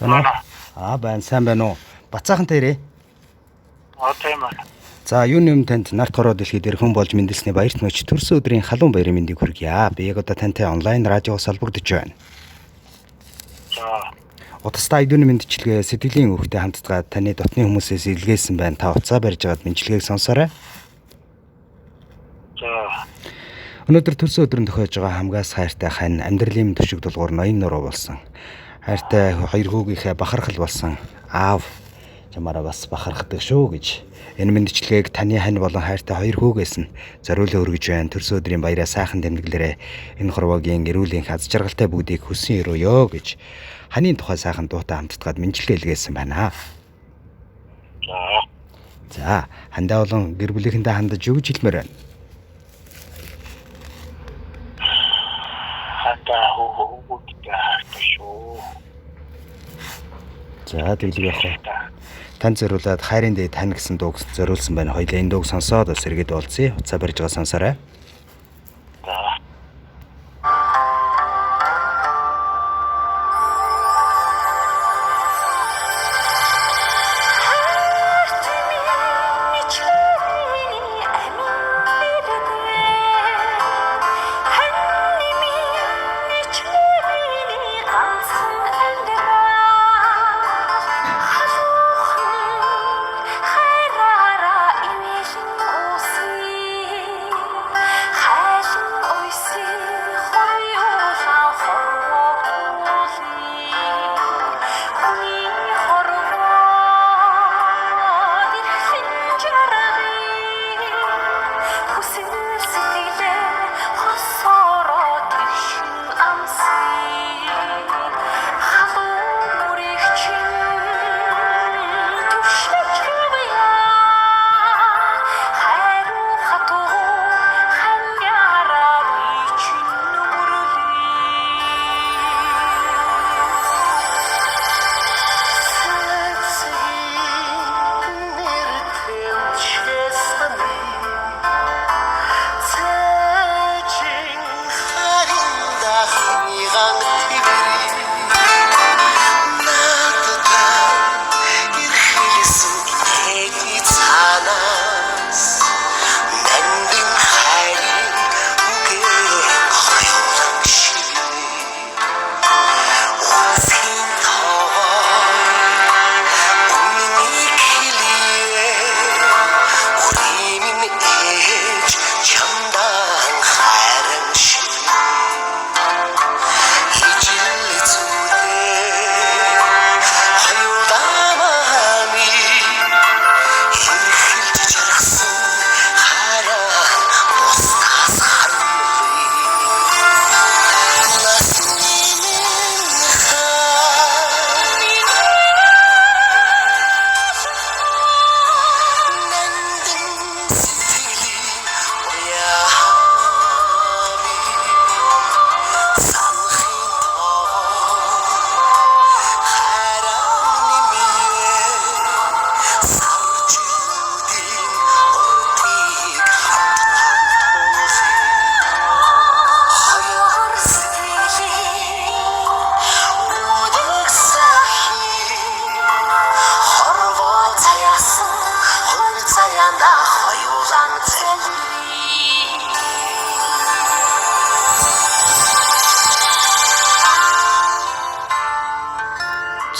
Байна уу? Байна. Сайн байна уу? Бацаахантай ирээ. Тийм байна. За, юуны өмнө танд нарт хороо дэлхий дээр хүн болж мэндэлсний баярт мөч төрсөн өдрийн халуун баярын мэндийг хүргье. Би яг одоо тантай онлайн радиогоос холбогдож байна. За. Утастай айдууны мэндчилгээ сэтгэлийн өвгтэй хамтдаа таны дотны хүмүүсээс илгээсэн байна. Та уцаа барьж агаад мэндчилгээг сонсоорой. За. Өнөөдөр төрсөн өдрөнд тохиож байгаа хамгаас хайртай хань амьдралын төшиг дулгуур ноён нуруу болсон. Хайртай хоёр хүүгийнхээ бахархал болсон аав чамаараа бас бахархдаг шүү гэж. Энэ мэндчилгээг таны хань болон хайртай хоёр хүүгээс нь зориулан өргөж байна. Төрсөн өдрийн баяраа сайхан тэмдэглэрээ энэ хорвогийн эрүүлийн аз жаргалтай бүгдийг хүсэн өрөөё гэж ханийн тухай сайхан дуутай хамтдаад мэндчилгээ илгээсэн байна. За, хандаа болон гэр бүлийнхэндээ хандаж юу гэж хэлмээр байна? За, тэглэг явах. Тань зориулаад хайрын дээд тань гэсэн дууг зориулсан байна. Хоёлаа энэ дууг сонсоод сэргээд уулзъя. Уцаа барьж байгаа сонсоорой.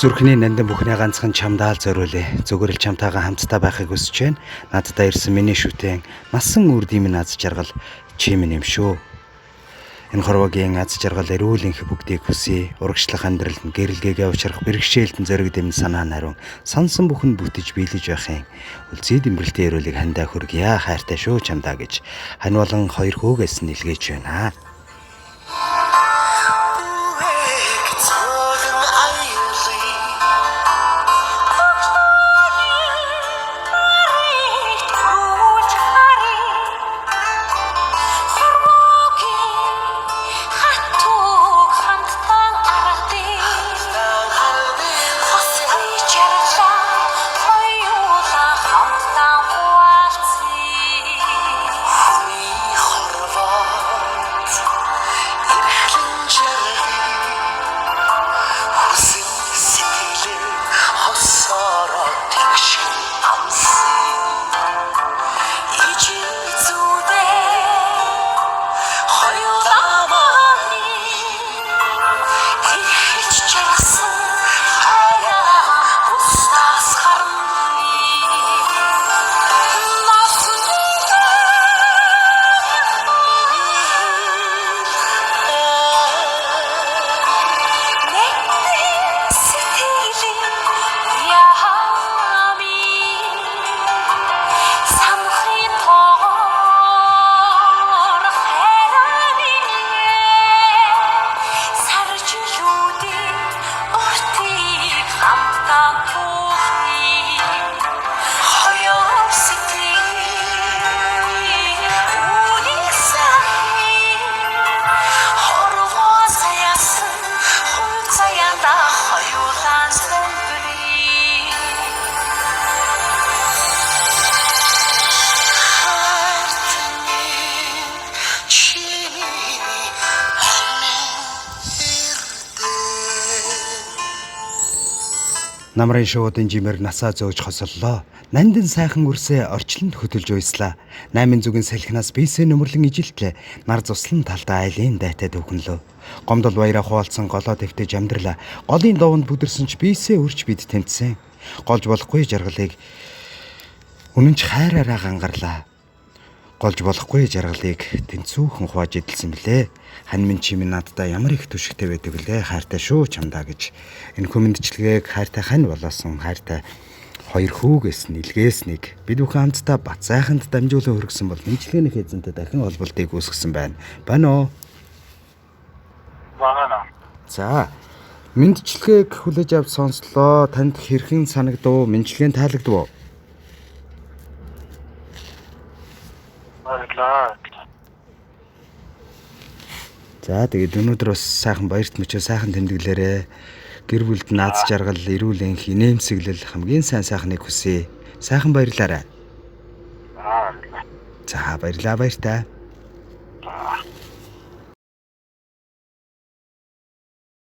Зүрхний нандин бүхний ганцхан чамдаал зориулъя. Зүгээр л чамтайгаа хамтдаа байхыг хүсэж байна. Надтай ирсэн миний шүтэн насан үрд юм аз жаргал чи минь юм шүү. Энэ хорвогийн аз жаргал эрүүлэнх бүгдийг хүсье. Урагшлах амьдралд гэрэлгээгээ учрах бэрхшээлтэн зориг дэм санаа нариун сансан бүхэн бүтэж биелэж байхын үлзий дэмбрэлтийн эрүүлийг хандаа хүргье. Хайртай шүү чамдаа гэж хань болон хоёр хөөгөөс нь илгээж байна. Намрын шуудын жимээр насаа зөөж хосоллоо. Нандин сайхан үрсээ орчлонд хөдөлж уйслаа. 8 зүгийн салхинаас бийсээ нөмрлөн ижилтлээ. Нар цуслан талдаа айлын дайтай төвхөнлөө. Гомдол баяраа хуалцсан голоо дэвтэж амьдралаа. Голын доовнд бүдэрсэн ч бийсээ үрч бид тэмцсэн. Голж болохгүй жаргалыг үнэнч хайраараа гангарлаа. Голж болохгүй жаргалыг тэнцүүхэн хувааж идэлсэн блэ. Хань минь чи минь надтай ямар их түшигтэй байдаг блэ. Хайртай шүү чамдаа гэж. Энэ хүмүндчлэгийг хайртай хань болоосон хайртай хоёр хүүгээс нэлгээс нэг. Бид бүхэн хамтдаа бат сайханд дамжуулан хөргсөн бол мэдлэгэний эзэнтэй дахин холболтыг үүсгэсэн байна. Байна уу? Багана. За. Мэндчлэгийг хүлээж авч сонслоо. Танд хэрхэн санагдав? Мэндчлэгийн таалагдав уу? Баярлалаа. За тэгээд өнөөдөр бас сайхан баярт мөчөө сайхан тэмдэглээрээ гэр бүлд наац жаргал, эрүүл энх, инээмсэглэл хамгийн сайн сайхныг хүсье. Сайхан баярлаарай. Аа. За баярлалаа баяртай.